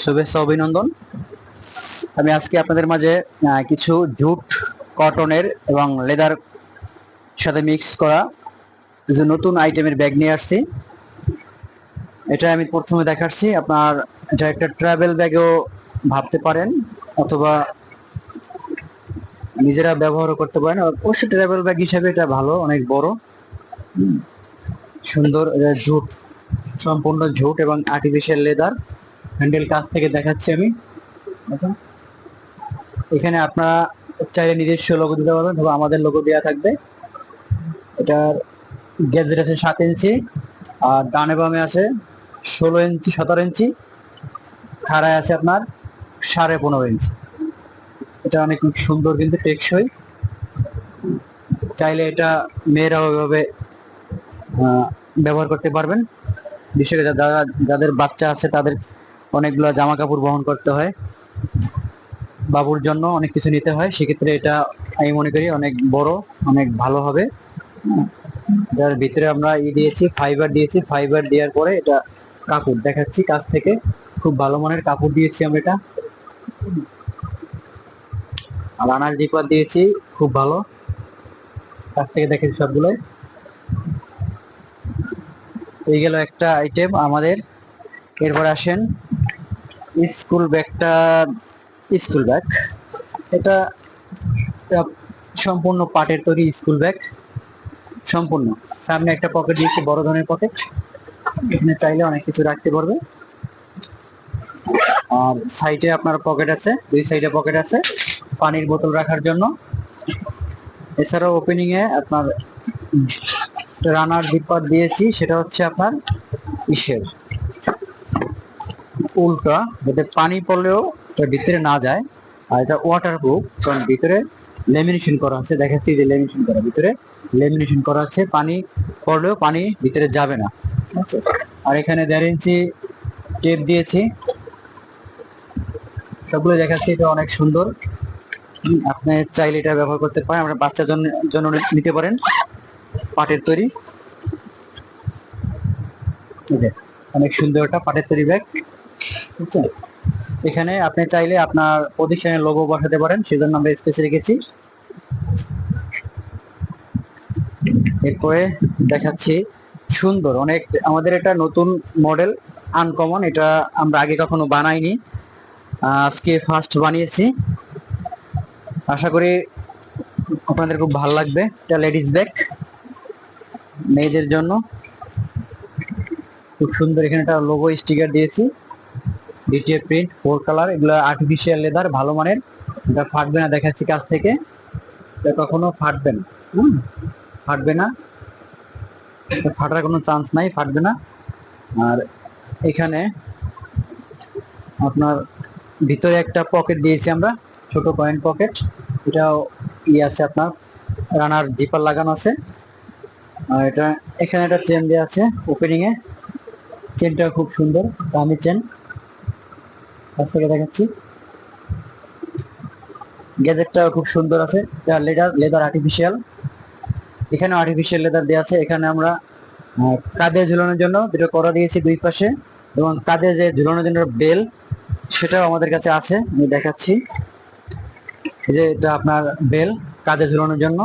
শুভেচ্ছা অভিনন্দন। আমি আজকে আপনাদের মাঝে কিছু জুট, কটনের এবং লেদার সাথে মিক্স করা কিছু নতুন আইটেমের ব্যাগ নিয়ে আসছি। এটা আমি প্রথমে দেখাচ্ছি আপনার। এটা একটা ট্রাভেল ব্যাগও ভাবতে পারেন, অথবা নিজেরা ব্যবহারও করতে পারেন। অবশ্যই ট্রাভেল ব্যাগ হিসেবে এটা ভালো, অনেক বড়, সুন্দর। এটা জুট, সম্পূর্ণ জুট এবং আর্টিফিশিয়াল লেদার। হ্যান্ডেল কাছ থেকে দেখাচ্ছি আমি। দেখুন, এখানে আপনারা চাইলে নিজস্ব লোগো দিতে পারবেন, তবে আমাদের লোগো দেওয়া থাকবে। এটার গেজেট আছে 7 ইঞ্চি, আর ডানে বামে আছে 16 ইঞ্চি, 17 ইঞ্চি, খাড়ায় আছে আপনার 15.5 ইঞ্চি। এটা অনেক সুন্দর, কিন্তু টেকসই। চাইলে এটা মেয়েরাও ওইভাবে ব্যবহার করতে পারবেন। বিশেষ করে যাদের বাচ্চা আছে, তাদের অনেকগুলো জামা কাপড় বহন করতে হয়, বাবুর জন্য অনেক কিছু নিতে হয়, সেক্ষেত্রে এটা আমি মনে করি অনেক বড়, অনেক ভালো হবে। যার ভিতরে আমরা দিয়েছি, ফাইবার দিয়েছি। ফাইবার দেওয়ার পরে এটা কাপড় দেখাচ্ছি কাছ থেকে, খুব ভালো মানের কাপড় দিয়েছি আমরা। এটা রানার জিপার দিয়েছি, খুব ভালো। কাছ থেকে দেখেছি সবগুলোই। এই গেল একটা আইটেম আমাদের। এরপর আসেন স্কুল ব্যাগটা। স্কুল ব্যাগ এটা সম্পূর্ণ পাটের তৈরি স্কুল ব্যাগ, সম্পূর্ণ। সামনে একটা পকেট দিয়েছি, বড় ধরনের পকেট, এখানে চাইলে অনেক কিছু রাখতে পারবে। আর সাইডে আপনার পকেট আছে, দুই সাইডে পকেট আছে পানির বোতল রাখার জন্য। এছাড়াও ওপেনিং এ আপনার রানার জিপার দিয়েছি, সেটা হচ্ছে আপনার ইসের উল্টা, যাতে পানি পড়লেও ভিতরে না যায়। আর এটা ওয়াটার প্রুফ, কারণ ভিতরে লেমিনেশন করা আছে। দেখাচ্ছি যে লেমিনেশন করা, ভিতরে লেমিনেশন করা আছে, পানি পড়লেও পানি ভিতরে যাবে না। আচ্ছা, আর এখানে 1.5 ইঞ্চি টেপ দিয়েছি। সবগুলো দেখাচ্ছি, এটা অনেক সুন্দর। আপনি চাইলে এটা ব্যবহার করতে পারেন, আপনার বাচ্চার জন্য নিতে পারেন, পাটের তৈরি। অনেক সুন্দর একটা পাটের তৈরি ব্যাগ। বুঝছেন? এখানে আপনি চাইলে আপনার প্রতিষ্ঠানের লোগো বসাতে পারেন, সেজন্য আমরা স্পেস রেখেছি। এরপরে দেখাচ্ছি সুন্দর অনেক, আমাদের এটা নতুন মডেল, আনকমন। এটা আমরা আগে কখনো বানাইনি, আজকে ফার্স্ট বানিয়েছি। আশা করি আপনাদের খুব ভালো লাগবে। এটা লেডিস ব্যাগ, মেয়েদের জন্য, খুব সুন্দর। এখানে একটা লোগো স্টিকার দিয়েছি, ডিটিএফ প্রিন্ট, 4 কালার। এগুলো আর্টিফিশিয়াল লেদার, ভালো মানের। এটা ফাটবে না, দেখাচ্ছি কাছ থেকে। এটা কখনো ফাটবে না, ফাটবে না, ফাটার কোনো চান্স নাই, ফাটবে না। আর এখানে আপনার ভিতরে একটা পকেট দিয়েছি আমরা, ছোট কয়েন পকেট। এটাও আছে আপনার, রানার জিপার লাগানো আছে। আর এটা এখানে একটা চেন দেওয়া আছে ওপেনিং এ, চেনটা খুব সুন্দর, দামি চেন। কাছ থেকে দেখাচ্ছি, গ্যাজেটটা খুব সুন্দর আছে। লেদার, লেদার আর্টিফিশিয়াল, এখানে আর্টিফিশিয়াল লেদার দেওয়া আছে। এখানে আমরা কাঁধে ঝুলানোর জন্য দুটো কড়া দিয়েছি দুই পাশে, এবং কাঁধে যে ঝুলানোর জন্য বেল, সেটাও আমাদের কাছে আছে, আমি দেখাচ্ছি। এই যে এটা আপনার বেল, কাঁধে ঝুলানোর জন্য।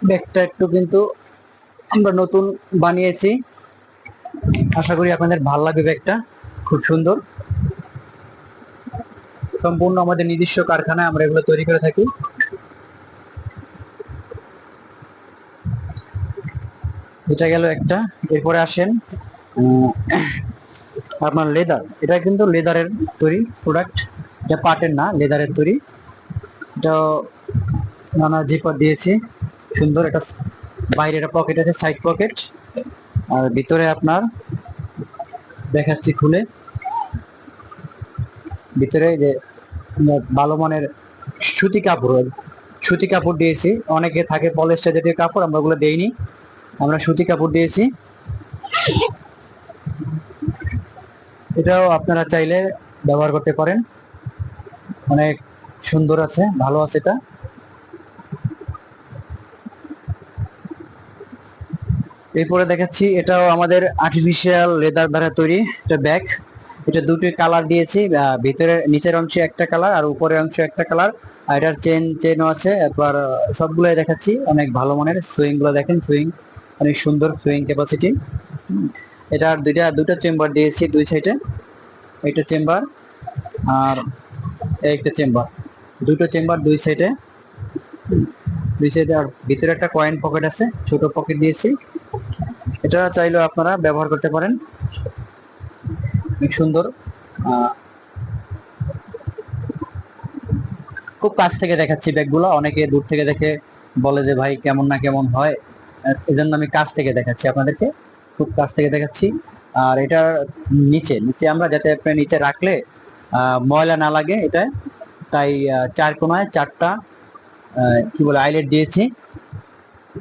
ব্যাগটা একটু কিন্তু আমরা নতুন বানিয়েছি, আশা করি আপনাদের ভালো লাগবে। ব্যাগটা খুব সুন্দর, সম্পূর্ণ আমাদের নিজস্ব কারখানায় আমরা এগুলো তৈরি করে থাকি। এটা গেল একটা। এরপরে আসেন আপনার লেদার। এটা কিন্তু লেদারের তৈরি প্রোডাক্ট, এটা পাটের না, লেদারের তৈরি। এটা নানা জিপার দিয়েছি, সুন্দর। এটা বাইরে একটা পকেট আছে, সাইড পকেট। আর ভিতরে আপনার দেখাচ্ছি খুলে, ভিতরে যে ভালো মানের সুতি কাপড়, সুতি কাপড় দিয়েছি। অনেকে থাকে পলিস্টার জাতীয় কাপড়, আমরা ওগুলো দেইনি, আমরা সুতি কাপড় দিয়েছি। এটাও আপনারা চাইলে ব্যবহার করতে পারেন, অনেক সুন্দর আছে, ভালো আছে এটা। এরপরে দেখাচ্ছি, এটাও আমাদের আর্টিফিশিয়াল লেদার দ্বারা তৈরি একটা ব্যাগ। এটা দুটি কালার দিয়েছি, ভিতরে নিচের অংশে একটা কালার আর উপরের অংশে একটা কালার। আর এটার চেনও আছে। এরপর সবগুলোই দেখাচ্ছি, অনেক ভালো মানের। সুইং গুলো দেখেন, সুইং অনেক সুন্দর, সুইং ক্যাপাসিটি। এটার দুইটা চেম্বার দিয়েছি দুই সাইডে, একটা চেম্বার আর একটা চেম্বার, দুটো চেম্বার দুই সাইডে, দুই সাইডে। আর ভিতরে একটা কয়েন পকেট আছে, ছোট পকেট দিয়েছি। এটা চাইলেও আপনারা ব্যবহার করতে পারেন, অনেক সুন্দর। আহ, খুব কাছ থেকে দেখাচ্ছি ব্যাগগুলো, অনেকে দূর থেকে দেখে বলে যে ভাই কেমন না কেমন হয়, এজন্য আমি কাছ থেকে দেখাচ্ছি আপনাদেরকে, খুব কাছ থেকে দেখাচ্ছি। আর এটার নিচে নিচে আমরা যাতে আপনি নিচে রাখলে ময়লা না লাগে এটা, তাই চার কোনায় চারটা কি বলে আইলেট দিয়েছি।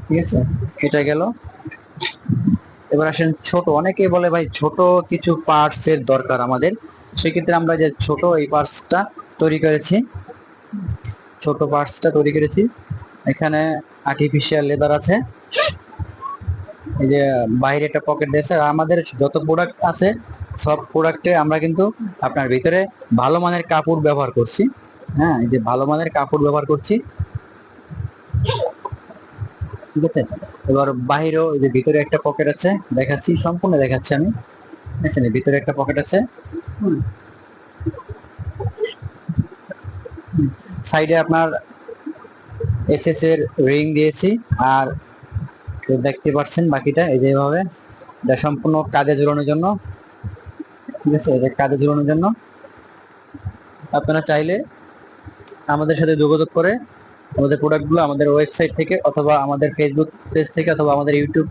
ঠিক আছে, এটা গেল। এবার আসেন ছোট, অনেকে বলে ভাই ছোট কিছু পার্টস এর দরকার আমাদের, সেক্ষেত্রে আমরা যে ছোট এই পার্টসটা তৈরি করেছি, ছোট পার্টসটা তৈরি করেছি। এখানে আর্টিফিশিয়াল লেদার আছে, এই যে বাইরে একটা পকেট দিয়েছে। আর আমাদের যত প্রোডাক্ট আছে সব প্রোডাক্টে আমরা কিন্তু আপনার ভিতরে ভালো মানের কাপড় ব্যবহার করছি। হ্যাঁ, এই যে ভালো মানের কাপড় ব্যবহার করছি, ঠিক আছে। এবার বাহিরেও এই যে ভিতরে একটা পকেট আছে, দেখাচ্ছি, সম্পূর্ণ দেখাচ্ছি আমি। দেখছেন, ভিতরে একটা পকেট আছে। সাইডে আপনার এসএস এর রিং দিয়েছি। আর দেখতে পাচ্ছেন বাকিটা এই যে এভাবে, এটা সম্পূর্ণ কাঁধে ঝুলানোর জন্য। ঠিক আছে, এটা কাঁধে ঝুলানোর জন্য। আপনারা চাইলে আমাদের সাথে যোগাযোগ করে আমাদের প্রোডাক্টগুলো আমাদের ওয়েবসাইট থেকে অথবা আমাদের ফেসবুক পেজ থেকে অথবা আমাদের ইউটিউব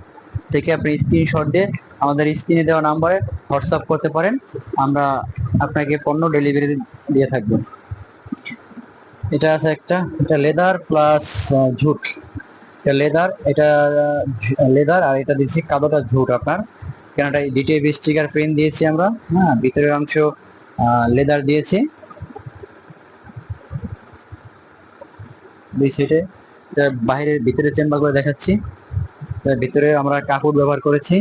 থেকে আপনি স্ক্রিনশট দিয়ে আমাদের স্ক্রিনে দেওয়া নাম্বারে হোয়াটসঅ্যাপ করতে পারেন। আমরা আপনাকে পণ্য ডেলিভারি দিয়ে থাকবো। এটা আছে একটা, এটা লেদার প্লাস ঝুট। এটা লেদার, এটা লেদার, আর এটা দিচ্ছি কাদোটা ঝুট আপনার। কেনটা ডিটিএবি স্টিকার প্রিন্ট দিয়েছি আমরা। হ্যাঁ, ভিতরের অংশ লেদার দিয়েছি দুই সাইডে। বাইরের ভিতরে চেম্বার করে দেখাচ্ছি, ভিতরে আমরা কাপড় ব্যবহার করেছি।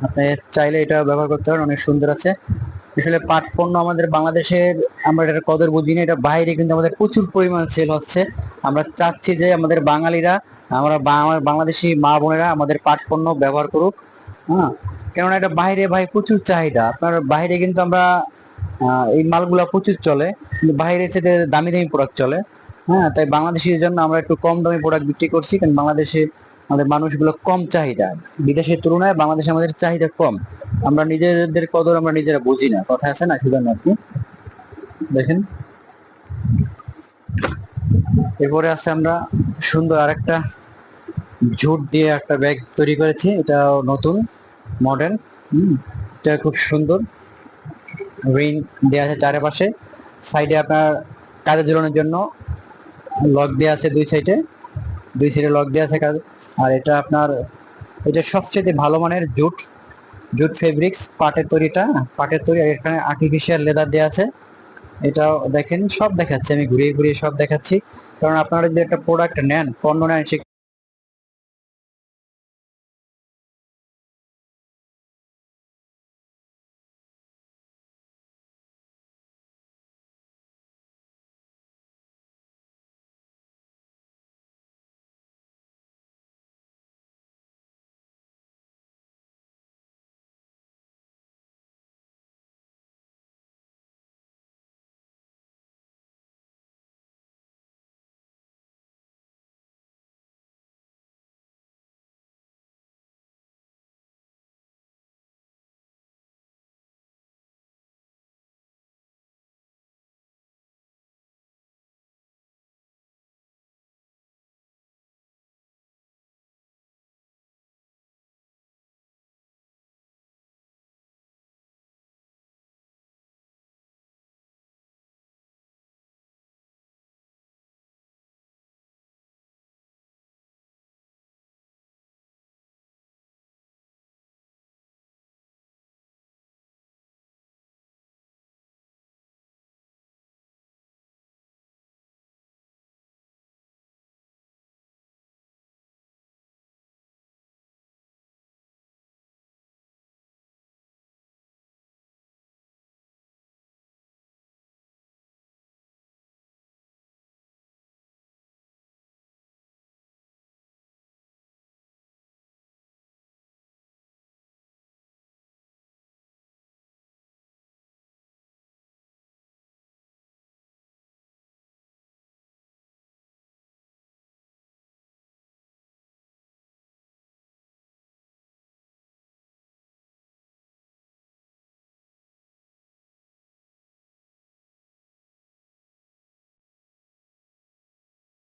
আপনি চাইলে এটা ব্যবহার করতে পারেন, অনেক সুন্দর আছে। আসলে পাট পণ্য আমাদের বাংলাদেশের, আমরা এটার কদর বুঝি না, এটা বাইরে কিন্তু আমাদের প্রচুর পরিমাণ সেল হচ্ছে। আমরা চাচ্ছি যে আমাদের বাঙালিরা, আমার বাংলাদেশি মা বোনেরা আমাদের পাট পণ্য ব্যবহার করুক। হ্যাঁ, কেননা এটা বাইরে ভাই প্রচুর চাহিদা। আপনার বাইরে কিন্তু আমরা এই মালগুলা প্রচুর চলে, কিন্তু বাইরে চেয়ে দামি দামি প্রোডাক্ট চলে। হ্যাঁ, তাই বাংলাদেশের জন্য আমরা একটু কম দামি প্রোডাক্ট বিক্রি করছি, কারণ বাংলাদেশে আমাদের মানুষগুলো কম চাহিদা, বিদেশের তুলনায় বাংলাদেশে আমাদের চাহিদা কম। আমরা নিজেদের কদর আমরা নিজেরা বুঝি না, কথা আছে না, সেজন্য আর কি। দেখেন, এরপরে আছে আমরা সুন্দর আরেকটা ঝুট দিয়ে একটা ব্যাগ তৈরি করেছি, এটা নতুন মডেল। এটা খুব সুন্দর, রিং দেওয়া আছে চারপাশে। সাইডে আপনার কাজে ঝুলানোর জন্য লক দেওয়া আছে দুই সাইডে, দুই সাইডে লক দেওয়া আছে কাজে। আর এটা আপনার, এটা সবচেয়ে ভালো মানের জুট, জুট ফেব্রিক্স, পাটের তৈরিটা, পাটের তৈরি। আর এখানে আর্টিফিশিয়াল লেদার দেওয়া আছে। এটাও দেখেন, সব দেখাচ্ছি আমি, ঘুরিয়ে ঘুরিয়ে সব দেখাচ্ছি। কারণ আপনারা যদি একটা প্রোডাক্ট নেন, পণ্য নেন,